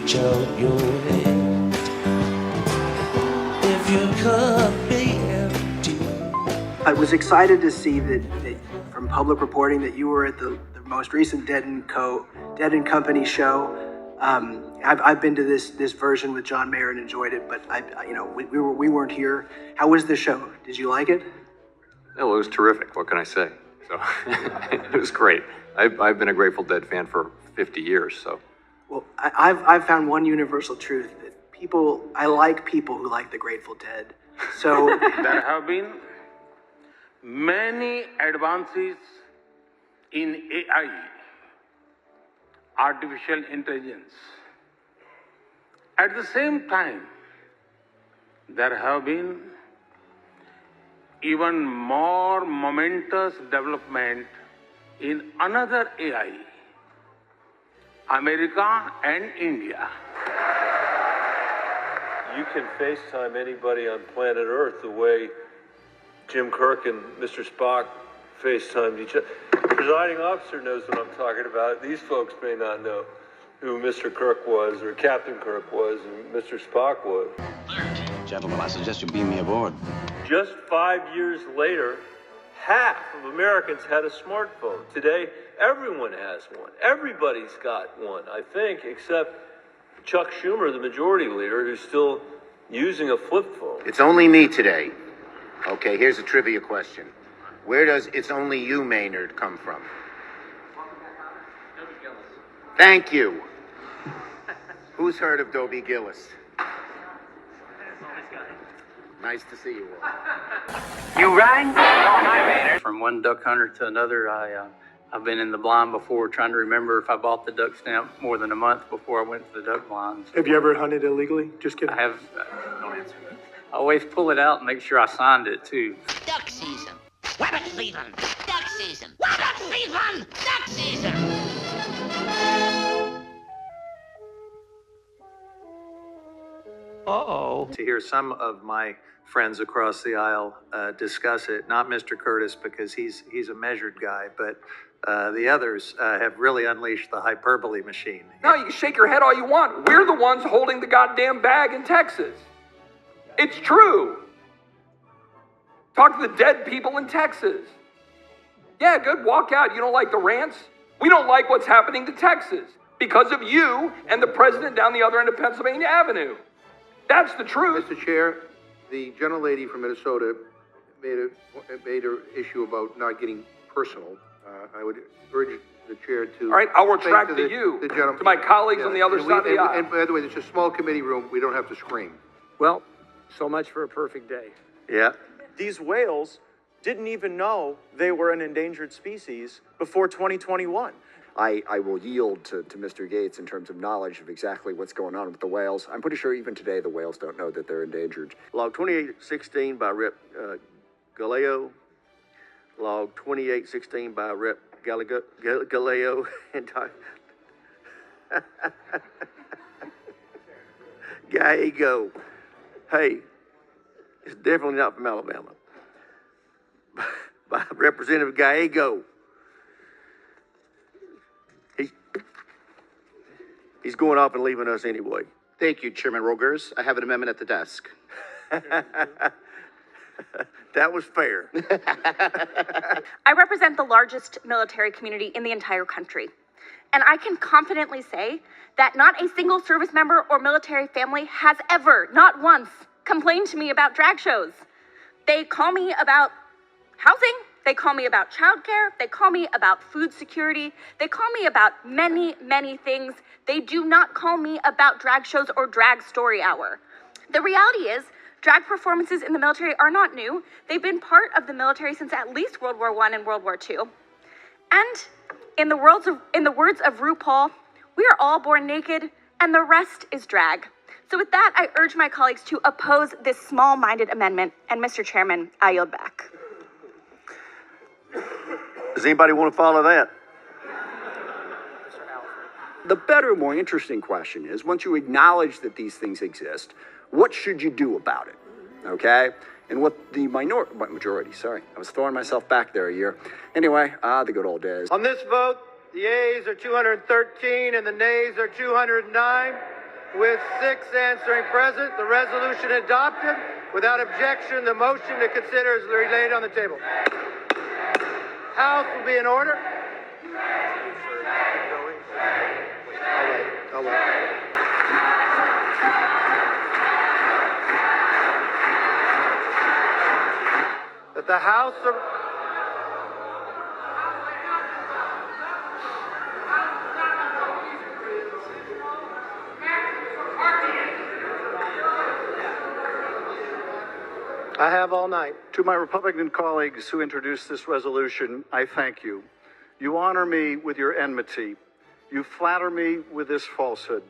reach out your hand. If your cup be empty. I was excited to see that from public reporting that you were at the most recent Dead and Company show. I've been to this version with John Mayer and enjoyed it, but we weren't here. How was the show? Did you like it? No, it was terrific. What can I say? So it was great. I've been a Grateful Dead fan for 50 years. So. Well, I've found one universal truth that I like people who like the Grateful Dead. So there have been many advances in AI, artificial intelligence. At the same time, there have been even more momentous development in another AI, America and India. You can FaceTime anybody on planet Earth the way Jim Kirk and Mr. Spock FaceTimed each other. The presiding officer knows what I'm talking about. These folks may not know who Mr. Kirk was, or Captain Kirk was, and Mr. Spock was. Gentlemen, I suggest you beam me aboard. Just 5 years later, half of Americans had a smartphone. Today, everyone has one. Everybody's got one, I think, except Chuck Schumer, the majority leader, who's still using a flip phone. It's only me today. Okay, here's a trivia question. Where does "It's Only You, Maynard" come from? Thank you. Who's heard of Dobie Gillis? Nice to see you all. You rang? From one duck hunter to another, I've been in the blind before, trying to remember if I bought the duck stamp more than a month before I went to the duck blind. Have you ever hunted illegally? Just kidding. I have. Don't answer that. I always pull it out and make sure I signed it too. Duck season. Rabbit season. Duck season. Rabbit season. Duck season. To hear some of my friends across the aisle discuss it, not Mr. Curtis because he's a measured guy, but the others have really unleashed the hyperbole machine. No, you can shake your head all you want. We're the ones holding the goddamn bag in Texas. It's true. Talk to the dead people in Texas. Yeah, good, walk out. You don't like the rants? We don't like what's happening to Texas because of you and the president down the other end of Pennsylvania Avenue. That's the truth. Mr. Chair, the gentlelady from Minnesota made her issue about not getting personal. I would urge the chair to... All right, I'll retract to you, to my colleagues on the other side of the aisle. And by the way, it's a small committee room. We don't have to scream. Well, so much for a perfect day. Yeah. These whales didn't even know they were an endangered species before 2021. I will yield to Mr. Gates in terms of knowledge of exactly what's going on with the whales. I'm pretty sure even today the whales don't know that they're endangered. Log 2816 by Rep. Galeo. Log 2816 by Rep. Galeo. And Gallego. Hey, it's definitely not from Alabama. By Representative Gallego. He's going off and leaving us anyway. Thank you, Chairman Rogers. I have an amendment at the desk. That was fair. I represent the largest military community in the entire country. And I can confidently say that not a single service member or military family has ever, not once, complained to me about drag shows. They call me about housing. They call me about childcare. They call me about food security. They call me about many, many things. They do not call me about drag shows or drag story hour. The reality is, drag performances in the military are not new. They've been part of the military since at least World War I and World War II. And in the words of RuPaul, we are all born naked, and the rest is drag. So with that, I urge my colleagues to oppose this small-minded amendment. And Mr. Chairman, I yield back. Does anybody want to follow that? The better, more interesting question is, once you acknowledge that these things exist, what should you do about it? Okay? And what the majority, I was throwing myself back there a year. Anyway, the good old days. On this vote, the yeas are 213 and the nays are 209. With 6 answering present, the resolution adopted. Without objection, the motion to consider is laid on the table. House will be in order. I'll wait. That the House of... I have all night. To my Republican colleagues who introduced this resolution, I thank you. You honor me with your enmity. You flatter me with this falsehood.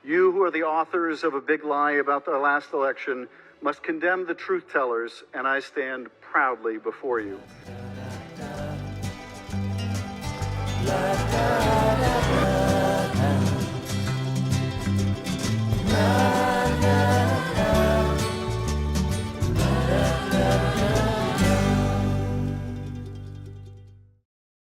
You, who are the authors of a big lie about the last election, must condemn the truth tellers, and I stand proudly before you. La, da.